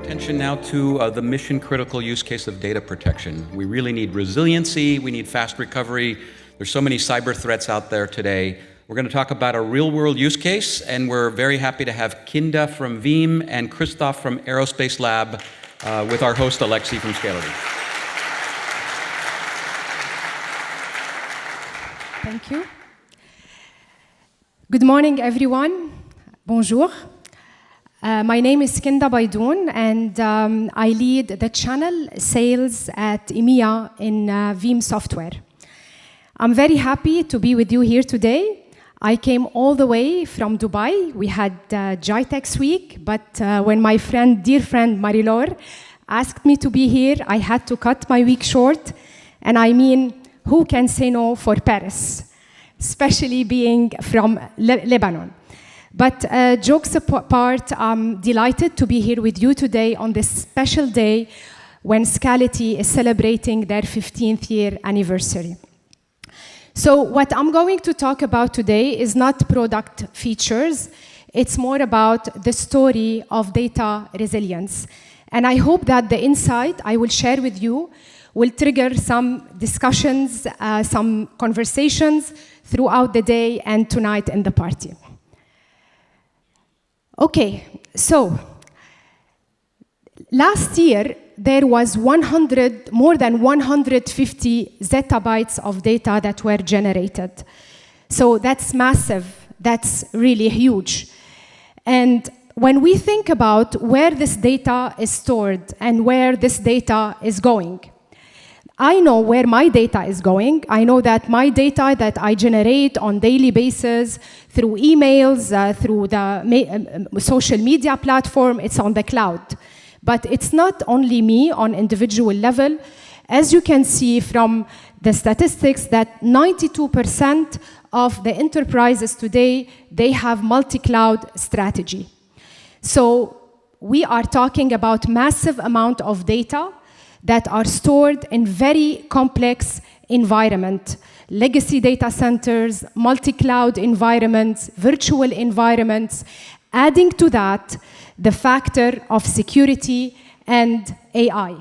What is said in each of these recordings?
Attention now to the mission-critical use case of data protection. We really need resiliency, we need fast recovery. There's so many cyber threats out there today. We're going to talk about a real-world use case, and we're very happy to have Kinda from Veeam and Christoph from Aerospace Lab with our host Alexi from Scalarity. Thank you. Good morning, everyone. Bonjour. My name is Kinda Baidoun, and I lead the channel sales at EMEA in Veeam Software. I'm very happy to be with you here today. I came all the way from Dubai. We had GITEX week, but when my dear friend Marie-Laure asked me to be here, I had to cut my week short. And I mean, who can say no for Paris, especially being from Lebanon? But jokes apart, I'm delighted to be here with you today on this special day when Scalarity is celebrating their 15th year anniversary. So what I'm going to talk about today is not product features, it's more about the story of data resilience. And I hope that the insight I will share with you will trigger some discussions, some conversations throughout the day and tonight in the party. Okay, so last year there was more than 150 zettabytes of data that were generated. So that's massive, that's really huge. And when we think about where this data is stored and where this data is going, I know where my data is going. I know that my data that I generate on daily basis through emails, through the social media platform, it's on the cloud. But it's not only me on individual level. As you can see from the statistics that 92% of the enterprises today, they have multi-cloud strategy. So we are talking about massive amount of data that are stored in very complex environment. Legacy data centers, multi-cloud environments, virtual environments, adding to that the factor of security and AI.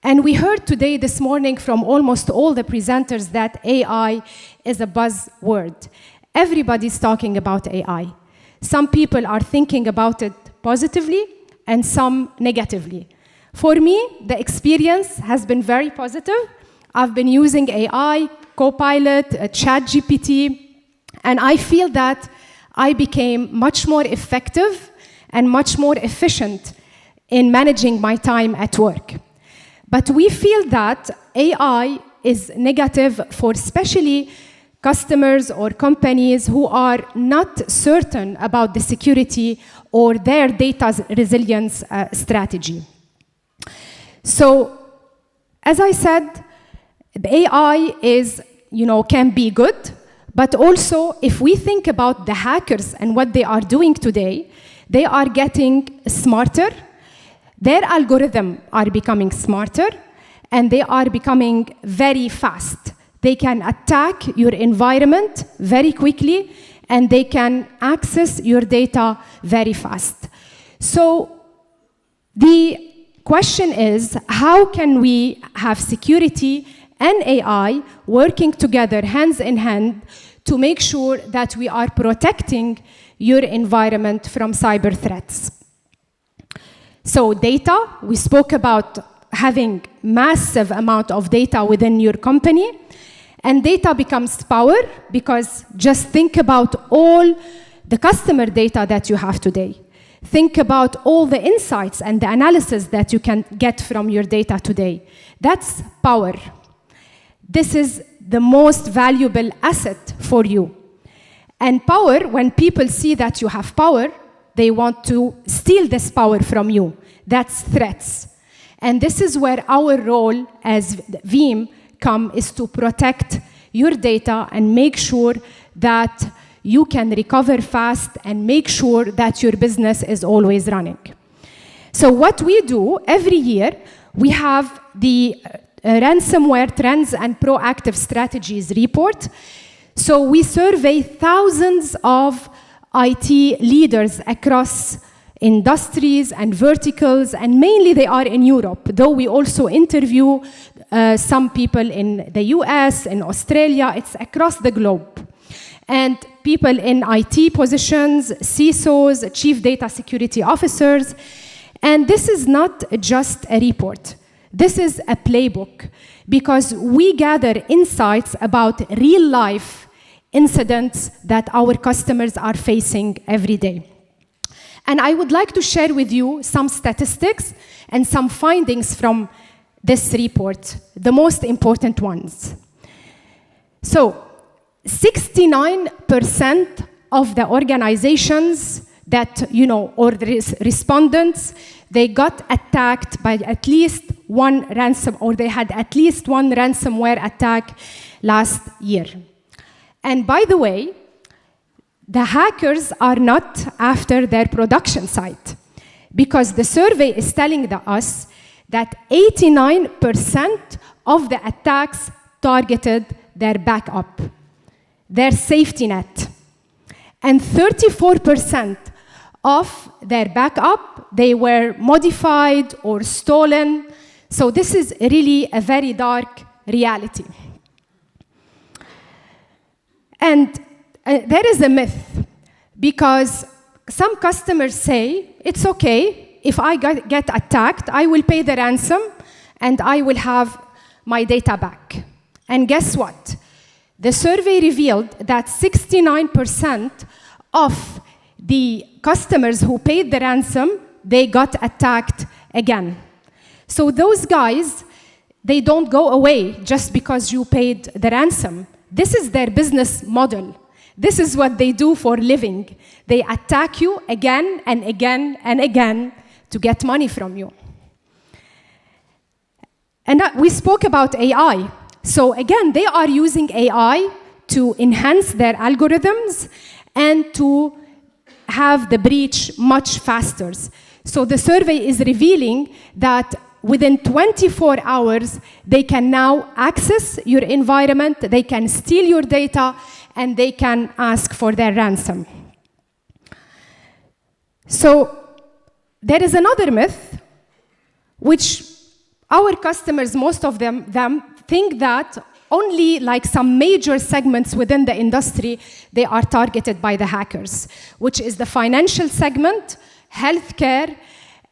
And we heard today, this morning, from almost all the presenters that AI is a buzzword. Everybody's talking about AI. Some people are thinking about it positively and some negatively. For me, the experience has been very positive. I've been using AI, Copilot, ChatGPT, and I feel that I became much more effective and much more efficient in managing my time at work. But we feel that AI is negative for especially customers or companies who are not certain about the security or their data resilience strategy. So, as I said, the AI can be good, but also if we think about the hackers and what they are doing today, they are getting smarter, their algorithms are becoming smarter, and they are becoming very fast. They can attack your environment very quickly, and they can access your data very fast. So, the question is, how can we have security and AI working together, hands in hand, to make sure that we are protecting your environment from cyber threats? So data, we spoke about having massive amount of data within your company, and data becomes power, because just think about all the customer data that you have today. Think about all the insights and the analysis that you can get from your data today. That's power. This is the most valuable asset for you. And power, when people see that you have power, they want to steal this power from you. That's threats. And this is where our role as Veeam is to protect your data and make sure that you can recover fast and make sure that your business is always running. So what we do every year, we have the ransomware trends and proactive strategies report. So we survey thousands of IT leaders across industries and verticals, and mainly they are in Europe, though we also interview some people in the US, in Australia, it's across the globe. And people in IT positions, CISOs, chief data security officers. And this is not just a report. This is a playbook, because we gather insights about real-life incidents that our customers are facing every day. And I would like to share with you some statistics and some findings from this report, the most important ones. So, 69% of the organizations that, or the respondents, they got attacked by at least one ransom, or they had at least one ransomware attack last year. And by the way, the hackers are not after their production site, because the survey is telling us that 89% of the attacks targeted their backup, their safety net. And 34% of their backup, they were modified or stolen. So this is really a very dark reality. And there is a myth, because some customers say, it's okay, if I get attacked, I will pay the ransom and I will have my data back. And guess what? The survey revealed that 69% of the customers who paid the ransom, they got attacked again. So those guys, they don't go away just because you paid the ransom. This is their business model. This is what they do for a living. They attack you again and again and again to get money from you. And we spoke about AI. So again, they are using AI to enhance their algorithms and to have the breach much faster. So the survey is revealing that within 24 hours, they can now access your environment, they can steal your data, and they can ask for their ransom. So there is another myth, which our customers, most of them think that only like some major segments within the industry, they are targeted by the hackers, which is the financial segment, healthcare,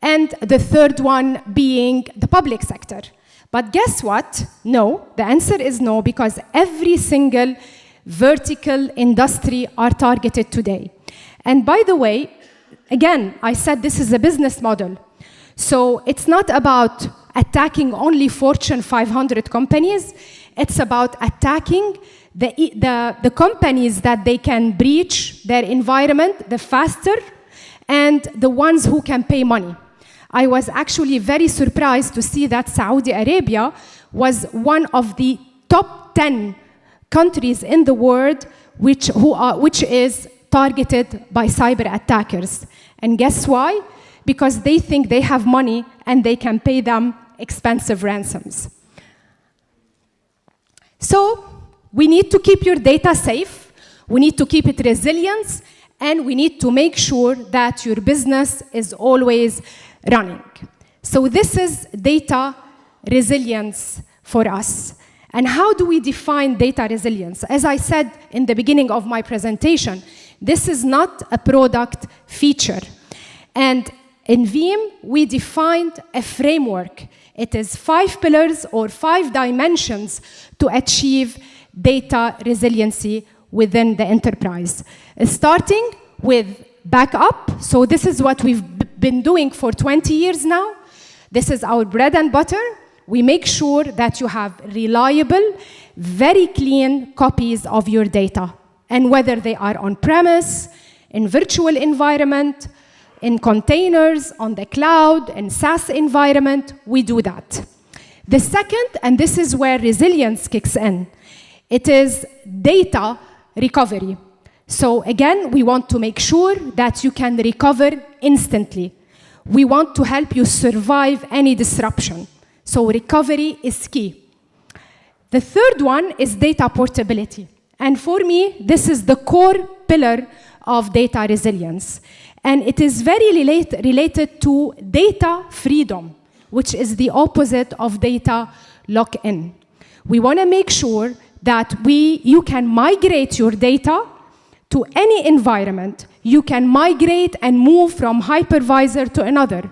and the third one being the public sector. But guess what? No, the answer is no, because every single vertical industry are targeted today. And by the way, again, I said this is a business model. So it's not about attacking only Fortune 500 companies. It's about attacking the companies that they can breach their environment the faster, and the ones who can pay money. I was actually very surprised to see that Saudi Arabia was one of the top 10 countries in the world which is targeted by cyber attackers. And guess why? Because they think they have money and they can pay them expensive ransoms. So we need to keep your data safe, we need to keep it resilient, and we need to make sure that your business is always running. So this is data resilience for us. And how do we define data resilience? As I said in the beginning of my presentation, this is not a product feature. And in Veeam, we defined a framework. It is 5 pillars or 5 dimensions to achieve data resiliency within the enterprise. Starting with backup. So this is what we've been doing for 20 years now. This is our bread and butter. We make sure that you have reliable, very clean copies of your data. And whether they are on-premise, in virtual environment, in containers, on the cloud, in SaaS environment, we do that. The second, and this is where resilience kicks in, it is data recovery. So again, we want to make sure that you can recover instantly. We want to help you survive any disruption. So recovery is key. The third one is data portability. And for me, this is the core pillar of data resilience. And it is very related to data freedom, which is the opposite of data lock-in. We want to make sure that you can migrate your data to any environment. You can migrate and move from hypervisor to another,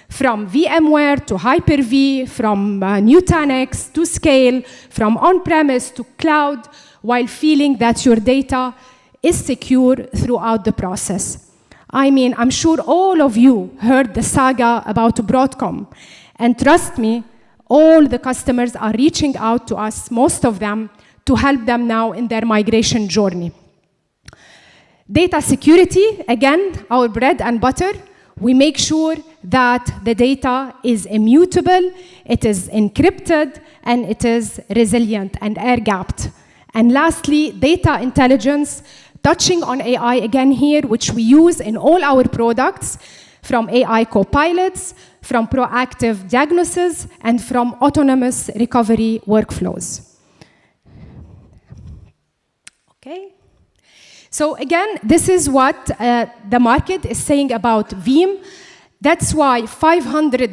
from VMware to Hyper-V, from Nutanix to Scale, from on-premise to cloud, while feeling that your data is secure throughout the process. I mean, I'm sure all of you heard the saga about Broadcom. And trust me, all the customers are reaching out to us, most of them, to help them now in their migration journey. Data security, again, our bread and butter. We make sure that the data is immutable, it is encrypted, and it is resilient and air-gapped. And lastly, data intelligence, touching on AI again here, which we use in all our products, from AI copilots, from proactive diagnosis, and from autonomous recovery workflows. Okay. So again, this is what the market is saying about Veeam. That's why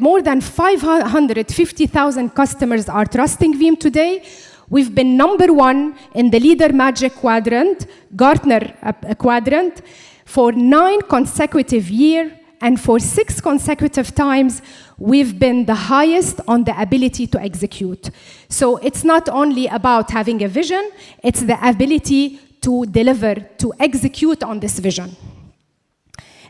more than 550,000 customers are trusting Veeam today. We've been #1 in the Leader Magic Quadrant, Gartner Quadrant, for 9 consecutive years, and for 6 consecutive times, we've been the highest on the ability to execute. So it's not only about having a vision, it's the ability to deliver, to execute on this vision.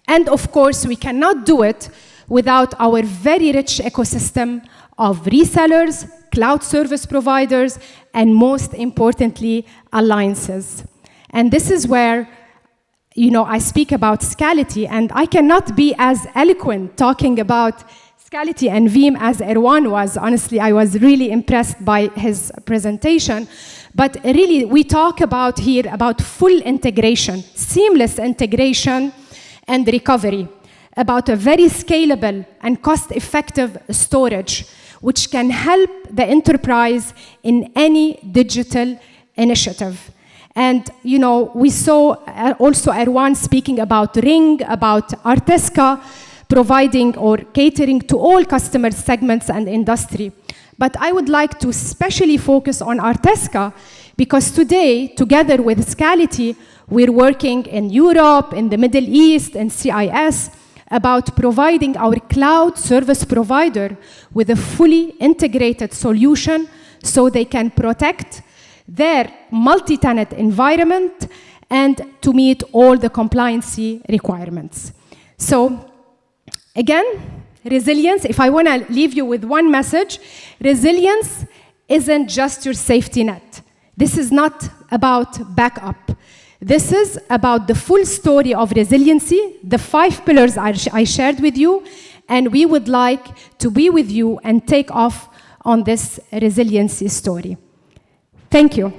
And of course, we cannot do it without our very rich ecosystem of resellers, cloud service providers, and most importantly, alliances. And this is where, I speak about Scality, and I cannot be as eloquent talking about Scality and Veeam as Erwan was. Honestly, I was really impressed by his presentation. But really, we talk about here about full integration, seamless integration and recovery, about a very scalable and cost-effective storage, which can help the enterprise in any digital initiative. And, we saw also Erwan speaking about Ring, about Artesca, providing or catering to all customer segments and industry. But I would like to especially focus on Artesca, because today, together with Scality, we're working in Europe, in the Middle East, and CIS, about providing our cloud service provider with a fully integrated solution so they can protect their multi-tenant environment and to meet all the compliancy requirements. So, again, resilience, if I want to leave you with one message, resilience isn't just your safety net. This is not about backup. This is about the full story of resiliency, the 5 pillars I shared with you, and we would like to be with you and take off on this resiliency story. Thank you.